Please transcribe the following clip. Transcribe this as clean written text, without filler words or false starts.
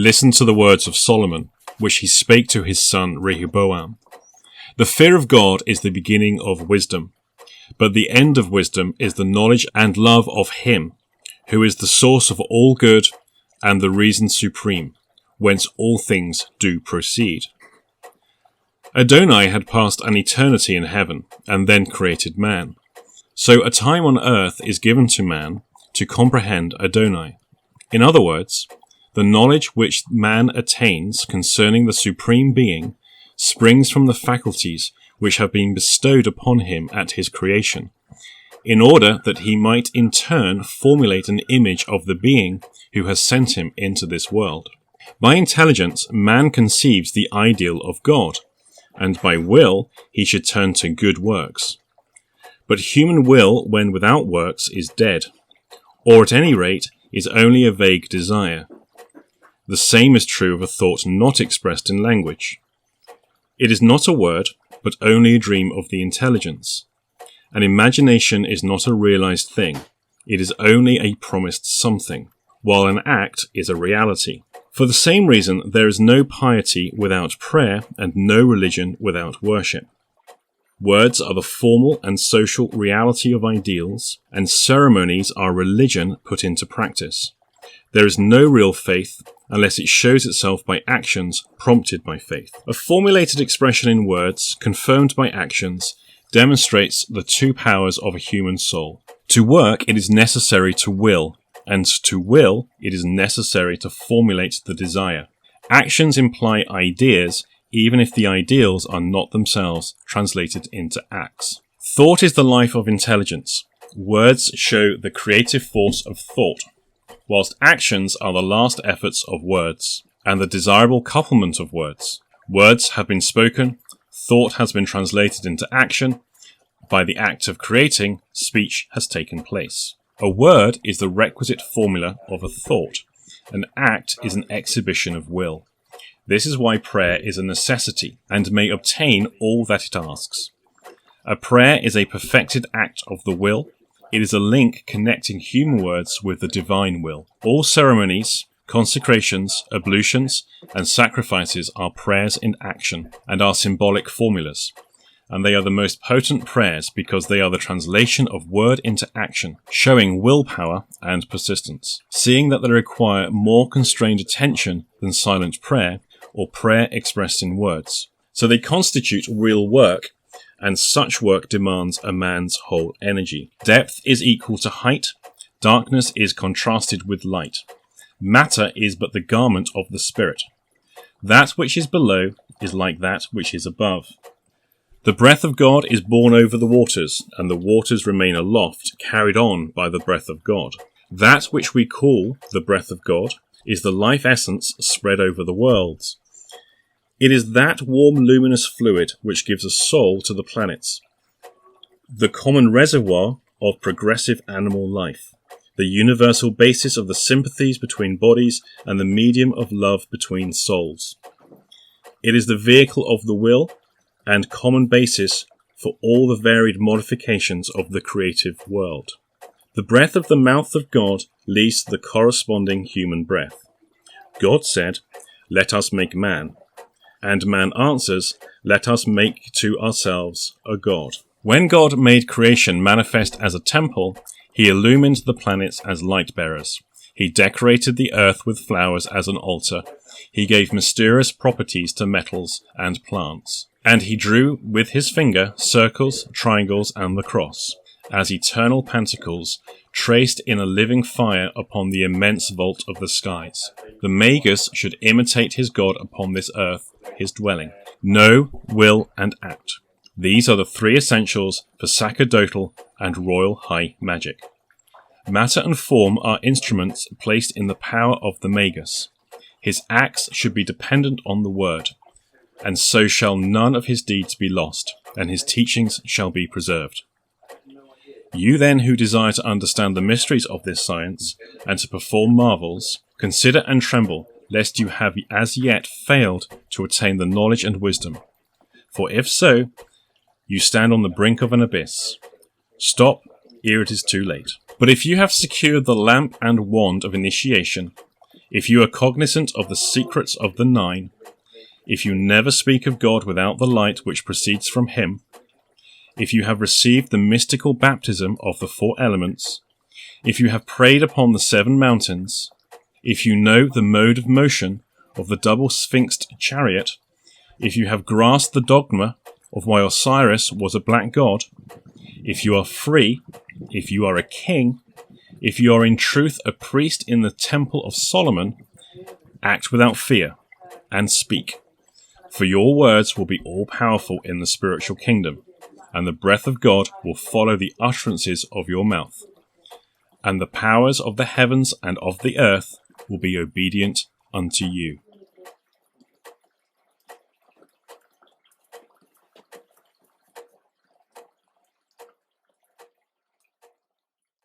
Listen to the words of Solomon, which he spake to his son Rehoboam. The fear of God is the beginning of wisdom, but the end of wisdom is the knowledge and love of him, who is the source of all good and the reason supreme, whence all things do proceed. Adonai had passed an eternity in heaven, and then created man. So a time on earth is given to man to comprehend Adonai. In other words, the knowledge which man attains concerning the Supreme Being springs from the faculties which have been bestowed upon him at his creation, in order that he might in turn formulate an image of the Being who has sent him into this world. By intelligence, man conceives the ideal of God, and by will he should turn to good works. But human will, when without works, is dead, or at any rate is only a vague desire. The same is true of a thought not expressed in language. It is not a word, but only a dream of the intelligence. An imagination is not a realized thing, it is only a promised something, while an act is a reality. For the same reason, there is no piety without prayer and no religion without worship. Words are the formal and social reality of ideals, and ceremonies are religion put into practice. There is no real faith unless it shows itself by actions prompted by faith. A formulated expression in words, confirmed by actions, demonstrates the two powers of a human soul. To work, it is necessary to will, and to will, it is necessary to formulate the desire. Actions imply ideas, even if the ideals are not themselves translated into acts. Thought is the life of intelligence. Words show the creative force of thought, whilst actions are the last efforts of words, and the desirable couplement of words. Words have been spoken, thought has been translated into action. By the act of creating, speech has taken place. A word is the requisite formula of a thought. An act is an exhibition of will. This is why prayer is a necessity, and may obtain all that it asks. A prayer is a perfected act of the will. It is a link connecting human words with the divine will. All ceremonies, consecrations, ablutions, and sacrifices are prayers in action, and are symbolic formulas. And they are the most potent prayers because they are the translation of word into action, showing willpower and persistence. Seeing that they require more constrained attention than silent prayer, or prayer expressed in words. So they constitute real work, and such work demands a man's whole energy. Depth is equal to height, darkness is contrasted with light. Matter is but the garment of the spirit. That which is below is like that which is above. The breath of God is borne over the waters, and the waters remain aloft, carried on by the breath of God. That which we call the breath of God is the life essence spread over the worlds. It is that warm luminous fluid which gives a soul to the planets, the common reservoir of progressive animal life, the universal basis of the sympathies between bodies and the medium of love between souls. It is the vehicle of the will and common basis for all the varied modifications of the creative world. The breath of the mouth of God leads to the corresponding human breath. God said, "Let us make man." And man answers, "Let us make to ourselves a god." When God made creation manifest as a temple, he illumined the planets as light-bearers. He decorated the earth with flowers as an altar. He gave mysterious properties to metals and plants. And he drew with his finger circles, triangles, and the cross, as eternal pentacles, traced in a living fire upon the immense vault of the skies. The Magus should imitate his God upon this earth, his dwelling. Know, will, and act. These are the three essentials for sacerdotal and royal high magic. Matter and form are instruments placed in the power of the Magus. His acts should be dependent on the word, and so shall none of his deeds be lost, and his teachings shall be preserved. You then who desire to understand the mysteries of this science, and to perform marvels, consider and tremble, lest you have as yet failed to attain the knowledge and wisdom. For if so, you stand on the brink of an abyss. Stop, ere it is too late. But if you have secured the lamp and wand of initiation, if you are cognizant of the secrets of the nine, if you never speak of God without the light which proceeds from him, if you have received the mystical baptism of the four elements, if you have prayed upon the 7 mountains, if you know the mode of motion of the double sphinxed chariot, if you have grasped the dogma of why Osiris was a black god, if you are free, if you are a king, if you are in truth a priest in the temple of Solomon, act without fear and speak, for your words will be all-powerful in the spiritual kingdom, and the breath of God will follow the utterances of your mouth, and the powers of the heavens and of the earth will be obedient unto you.